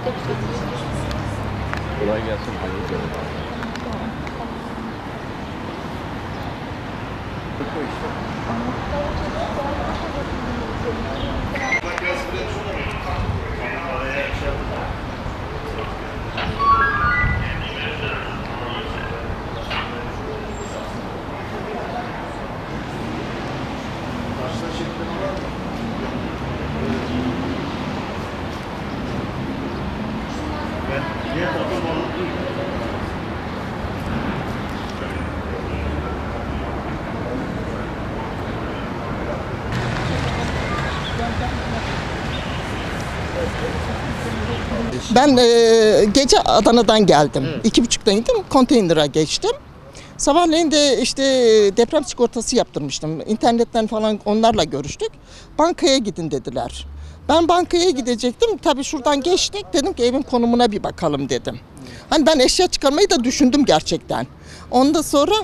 Kolay gelsin. Hayırlı görevler. Ben gece Adana'dan geldim. 2.30'da indim, konteynere geçtim. Sabahleyin de işte deprem sigortası yaptırmıştım. İnternetten falan onlarla görüştük. Bankaya gidin dediler. Ben bankaya gidecektim. Tabii şuradan geçtik. Dedim ki evin konumuna bir bakalım dedim. Hani ben eşya çıkarmayı da düşündüm gerçekten. Ondan sonra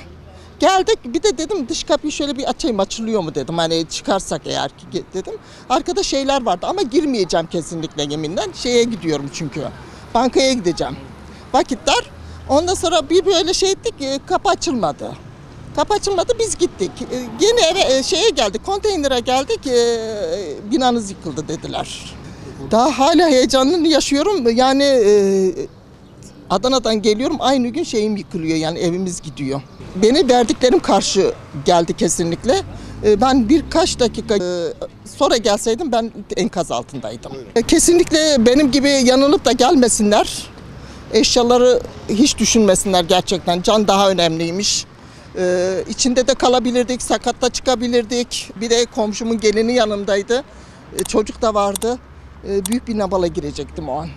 geldik. Bir de dedim dış kapıyı şöyle bir açayım, açılıyor mu dedim. Hani çıkarsak eğer ki dedim. Arkada şeyler vardı ama girmeyeceğim kesinlikle yeminle. Şeye gidiyorum çünkü. Bankaya gideceğim. Vakit dar. Ondan sonra bir böyle şey ettik, kapı açılmadı. Kapı açılmadı, biz gittik. Yeni eve şeye geldik, konteynere geldik, binanız yıkıldı dediler. Daha hala heyecanını yaşıyorum. Yani Adana'dan geliyorum, aynı gün şeyim yıkılıyor, yani evimiz gidiyor. Beni verdiklerim karşı geldi kesinlikle. Ben birkaç dakika sonra gelseydim ben enkaz altındaydım. Kesinlikle benim gibi yanılıp da gelmesinler. Eşyaları hiç düşünmesinler gerçekten. Can daha önemliymiş. İçinde de kalabilirdik, sakatta çıkabilirdik. Bir de komşumun gelini yanımdaydı. Çocuk da vardı. Büyük bir nabala girecektim o an.